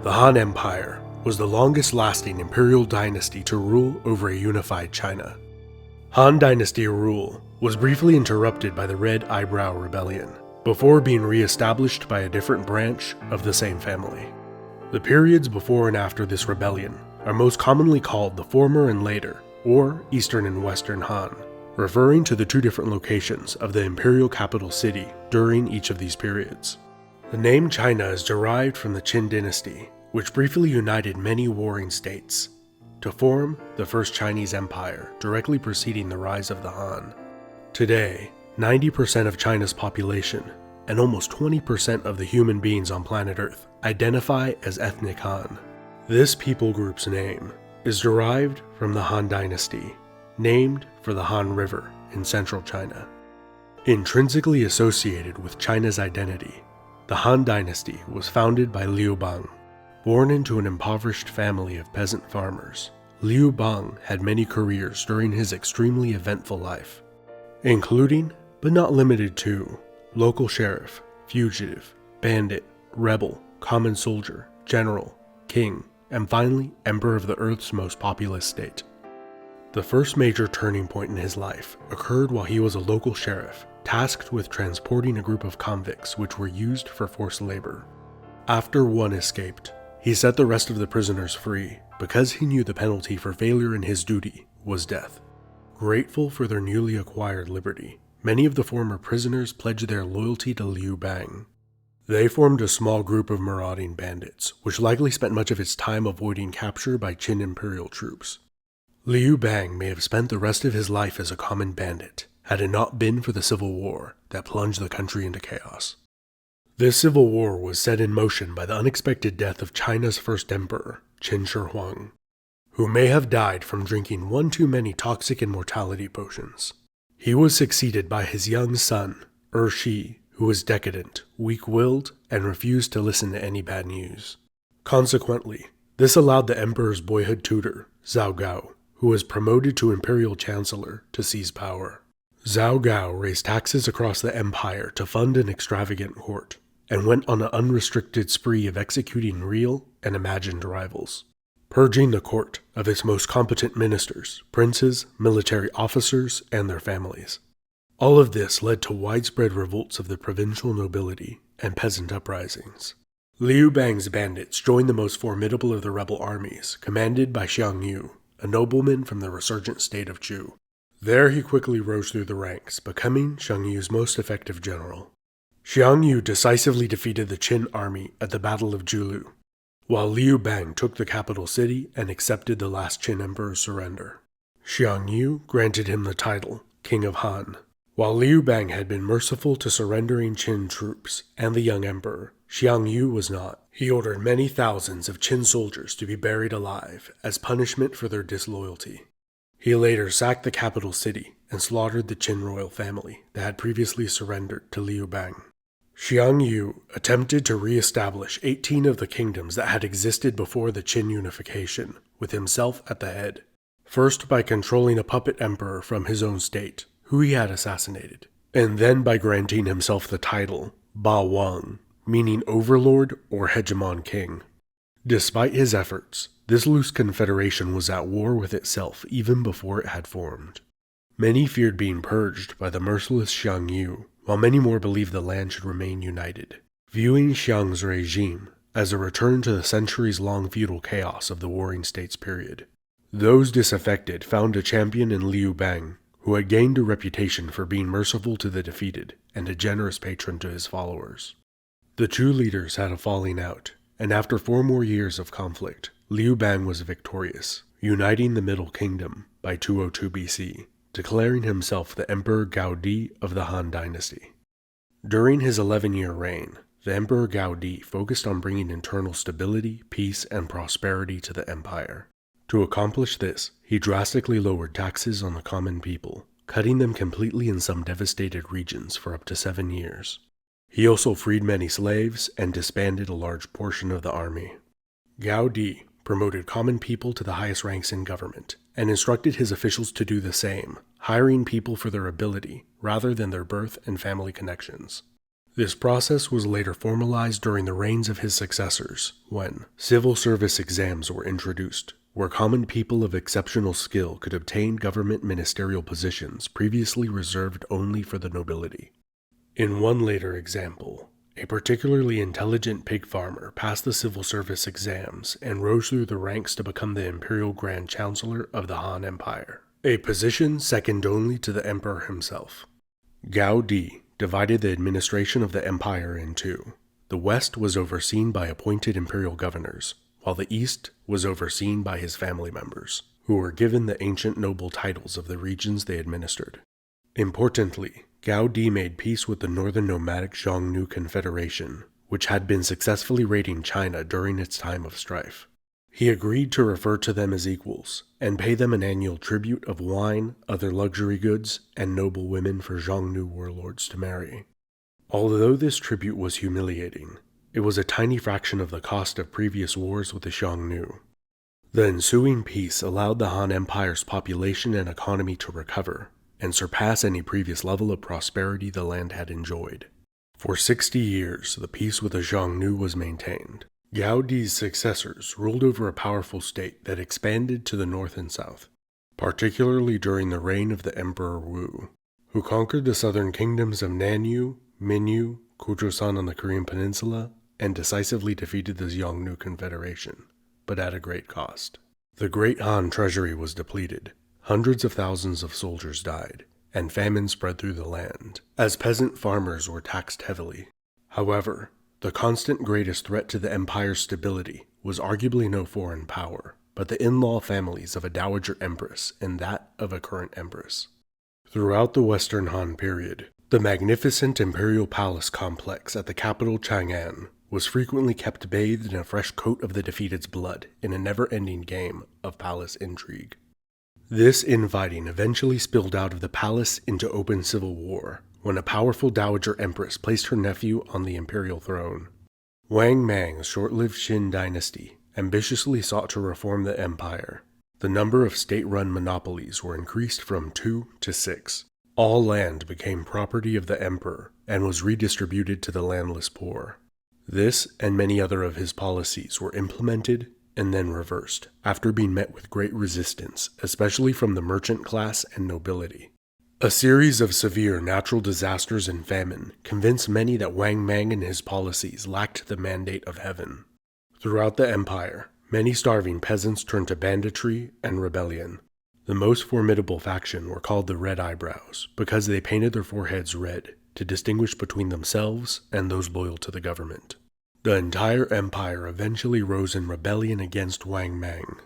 The Han Empire was the longest-lasting imperial dynasty to rule over a unified China. Han Dynasty rule was briefly interrupted by the Red Eyebrow Rebellion, before being re-established by a different branch of the same family. The periods before and after this rebellion are most commonly called the former and later, or Eastern and Western Han, referring to the two different locations of the imperial capital city during each of these periods. The name China is derived from the Qin dynasty, which briefly united many warring states to form the First Chinese Empire, directly preceding the rise of the Han. Today, 90% of China's population and almost 20% of the human beings on planet Earth identify as ethnic Han. This people group's name is derived from the Han Dynasty, named for the Han River in central China. Intrinsically associated with China's identity, the Han Dynasty was founded by Liu Bang. Born into an impoverished family of peasant farmers, Liu Bang had many careers during his extremely eventful life, including, but not limited to, local sheriff, fugitive, bandit, rebel, common soldier, general, king, and finally, emperor of the Earth's most populous state. The first major turning point in his life occurred while he was a local sheriff, tasked with transporting a group of convicts which were used for forced labor. After one escaped, he set the rest of the prisoners free because he knew the penalty for failure in his duty was death. Grateful for their newly acquired liberty, many of the former prisoners pledged their loyalty to Liu Bang. They formed a small group of marauding bandits, which likely spent much of its time avoiding capture by Qin imperial troops. Liu Bang may have spent the rest of his life as a common bandit, had it not been for the civil war that plunged the country into chaos. This civil war was set in motion by the unexpected death of China's first emperor, Qin Shi Huang, who may have died from drinking one too many toxic immortality potions. He was succeeded by his young son, Shi, who was decadent, weak-willed, and refused to listen to any bad news. Consequently, this allowed the emperor's boyhood tutor, Zhao Gao, who was promoted to imperial chancellor, to seize power. Zhao Gao raised taxes across the empire to fund an extravagant court, and went on an unrestricted spree of executing real and imagined rivals, purging the court of its most competent ministers, princes, military officers, and their families. All of this led to widespread revolts of the provincial nobility and peasant uprisings. Liu Bang's bandits joined the most formidable of the rebel armies, commanded by Xiang Yu, a nobleman from the resurgent state of Chu. There he quickly rose through the ranks, becoming Xiang Yu's most effective general. Xiang Yu decisively defeated the Qin army at the Battle of Julu, while Liu Bang took the capital city and accepted the last Qin emperor's surrender. Xiang Yu granted him the title, King of Han. While Liu Bang had been merciful to surrendering Qin troops and the young emperor, Xiang Yu was not. He ordered many thousands of Qin soldiers to be buried alive as punishment for their disloyalty. He later sacked the capital city and slaughtered the Qin royal family that had previously surrendered to Liu Bang. Xiang Yu attempted to re-establish 18 of the kingdoms that had existed before the Qin unification, with himself at the head. First by controlling a puppet emperor from his own state, who he had assassinated, and then by granting himself the title Ba Wang, meaning overlord or hegemon king. Despite his efforts, this loose confederation was at war with itself even before it had formed. Many feared being purged by the merciless Xiang Yu, while many more believed the land should remain united, viewing Xiang's regime as a return to the centuries-long feudal chaos of the Warring States period. Those disaffected found a champion in Liu Bang, who had gained a reputation for being merciful to the defeated and a generous patron to his followers. The two leaders had a falling out, and after 4 more years of conflict, Liu Bang was victorious, uniting the Middle Kingdom by 202 BC, declaring himself the Emperor Gaodi of the Han Dynasty. During his 11-year reign, the Emperor Gaodi focused on bringing internal stability, peace, and prosperity to the empire. To accomplish this, he drastically lowered taxes on the common people, cutting them completely in some devastated regions for up to 7 years. He also freed many slaves and disbanded a large portion of the army. Gaodi promoted common people to the highest ranks in government, and instructed his officials to do the same, hiring people for their ability rather than their birth and family connections. This process was later formalized during the reigns of his successors, when civil service exams were introduced, where common people of exceptional skill could obtain government ministerial positions previously reserved only for the nobility. In one later example, a particularly intelligent pig farmer passed the civil service exams and rose through the ranks to become the Imperial Grand Chancellor of the Han Empire, a position second only to the emperor himself. Gao Di divided the administration of the empire in two. The west was overseen by appointed imperial governors, while the east was overseen by his family members, who were given the ancient noble titles of the regions they administered. Importantly, Gao Di made peace with the northern nomadic Xiongnu Confederation, which had been successfully raiding China during its time of strife. He agreed to refer to them as equals, and pay them an annual tribute of wine, other luxury goods, and noble women for Xiongnu warlords to marry. Although this tribute was humiliating, it was a tiny fraction of the cost of previous wars with the Xiongnu. The ensuing peace allowed the Han Empire's population and economy to recover, and surpass any previous level of prosperity the land had enjoyed. For 60 years, the peace with the Xiongnu was maintained. Gao Di's successors ruled over a powerful state that expanded to the north and south, particularly during the reign of the Emperor Wu, who conquered the southern kingdoms of Nanyu, Minyu, Kujosan on the Korean peninsula, and decisively defeated the Xiongnu Confederation, but at a great cost. The Great Han treasury was depleted. Hundreds of thousands of soldiers died, and famine spread through the land, as peasant farmers were taxed heavily. However, the constant greatest threat to the empire's stability was arguably no foreign power, but the in-law families of a dowager empress and that of a current empress. Throughout the Western Han period, the magnificent imperial palace complex at the capital Chang'an was frequently kept bathed in a fresh coat of the defeated's blood in a never-ending game of palace intrigue. This infighting eventually spilled out of the palace into open civil war, when a powerful dowager empress placed her nephew on the imperial throne. Wang Mang's short-lived Qin dynasty ambitiously sought to reform the empire. The number of state-run monopolies were increased from 2 to 6. All land became property of the emperor and was redistributed to the landless poor. This and many other of his policies were implemented and then reversed, after being met with great resistance, especially from the merchant class and nobility. A series of severe natural disasters and famine convinced many that Wang Mang and his policies lacked the mandate of heaven. Throughout the empire, many starving peasants turned to banditry and rebellion. The most formidable faction were called the Red Eyebrows, because they painted their foreheads red to distinguish between themselves and those loyal to the government. The entire empire eventually rose in rebellion against Wang Mang,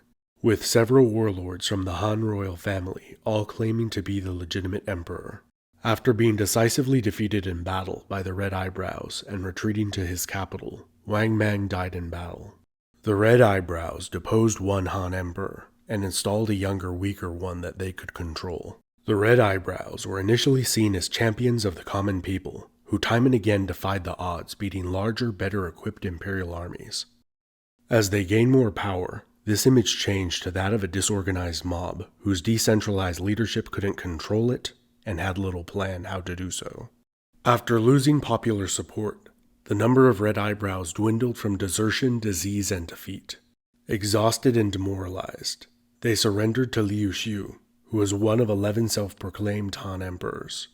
with several warlords from the Han royal family all claiming to be the legitimate emperor. After being decisively defeated in battle by the Red Eyebrows and retreating to his capital, Wang Mang died in battle. The Red Eyebrows deposed one Han emperor and installed a younger, weaker one that they could control. The Red Eyebrows were initially seen as champions of the common people, who time and again defied the odds, beating larger, better-equipped imperial armies. As they gained more power, this image changed to that of a disorganized mob, whose decentralized leadership couldn't control it and had little plan how to do so. After losing popular support, the number of Red Eyebrows dwindled from desertion, disease, and defeat. Exhausted and demoralized, they surrendered to Liu Xiu, who was one of 11 self-proclaimed Han emperors.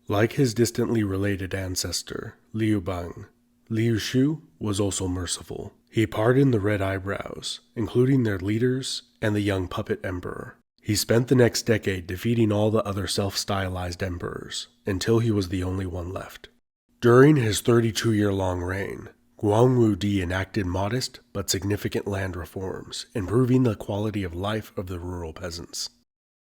Like his distantly related ancestor, Liu Bang, Liu Xiu was also merciful. He pardoned the Red Eyebrows, including their leaders and the young puppet emperor. He spent the next decade defeating all the other self-stylized emperors, until he was the only one left. During his 32-year-long reign, Guangwu Di enacted modest but significant land reforms, improving the quality of life of the rural peasants.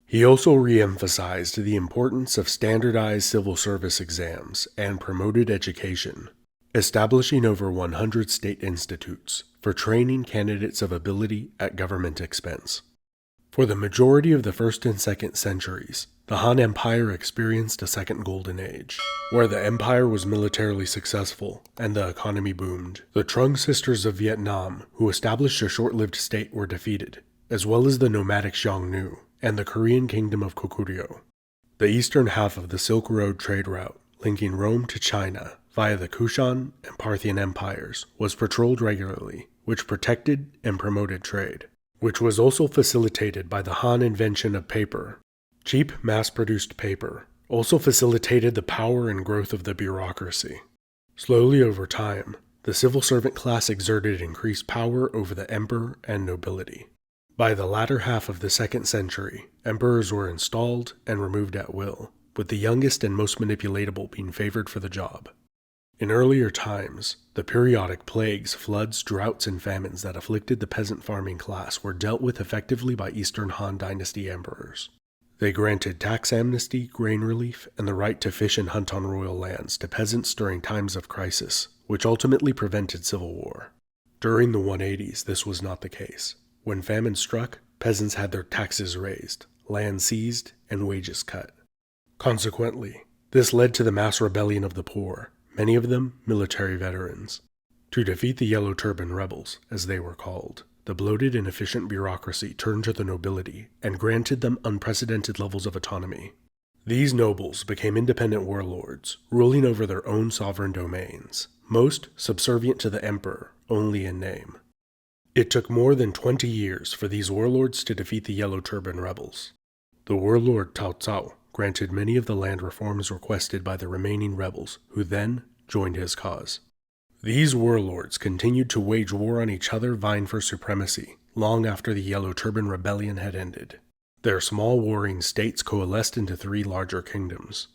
He also re-emphasized the importance of standardized civil service exams and promoted education, establishing over 100 state institutes for training candidates of ability at government expense. For the majority of the 1st and 2nd centuries, the Han Empire experienced a second golden age, where the empire was militarily successful and the economy boomed. The Trung sisters of Vietnam, who established a short-lived state, were defeated, as well as the nomadic Xiongnu and the Korean kingdom of Goguryeo. The eastern half of the Silk Road trade route, linking Rome to China, via the Kushan and Parthian empires, was patrolled regularly, which protected and promoted trade, which was also facilitated by the Han invention of paper. Cheap, mass-produced paper also facilitated the power and growth of the bureaucracy. Slowly over time, the civil servant class exerted increased power over the emperor and nobility. By the latter half of the 2nd century, emperors were installed and removed at will, with the youngest and most manipulatable being favored for the job. In earlier times, the periodic plagues, floods, droughts, and famines that afflicted the peasant farming class were dealt with effectively by Eastern Han Dynasty emperors. They granted tax amnesty, grain relief, and the right to fish and hunt on royal lands to peasants during times of crisis, which ultimately prevented civil war. During the 180s, this was not the case. When famine struck, peasants had their taxes raised, land seized, and wages cut. Consequently, this led to the mass rebellion of the poor, many of them military veterans. To defeat the Yellow Turban rebels, as they were called, the bloated and efficient bureaucracy turned to the nobility and granted them unprecedented levels of autonomy. These nobles became independent warlords, ruling over their own sovereign domains, most subservient to the emperor only in name. It took more than 20 years for these warlords to defeat the Yellow Turban rebels. The warlord Cao Cao granted many of the land reforms requested by the remaining rebels, who then joined his cause. These warlords continued to wage war on each other, vying for supremacy, long after the Yellow Turban Rebellion had ended. Their small warring states coalesced into 3 larger kingdoms.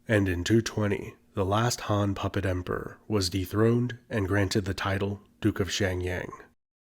And in 220, the last Han puppet emperor was dethroned and granted the title Duke of Xiangyang,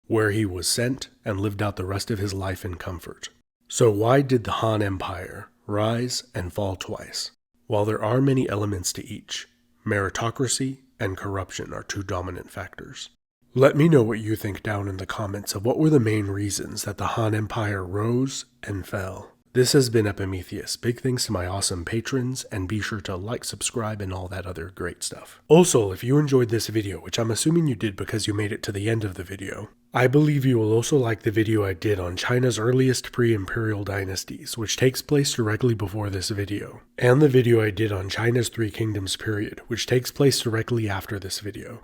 where he was sent and lived out the rest of his life in comfort. So why did the Han Empire rise and fall twice? While there are many elements to each, meritocracy and corruption are 2 dominant factors. Let me know what you think down in the comments of what were the main reasons that the Han Empire rose and fell. This has been Epimetheus. Big thanks to my awesome patrons, and be sure to like, subscribe, and all that other great stuff. Also, if you enjoyed this video, which I'm assuming you did because you made it to the end of the video, I believe you will also like the video I did on China's earliest pre-imperial dynasties, which takes place directly before this video, and the video I did on China's 3 Kingdoms period, which takes place directly after this video.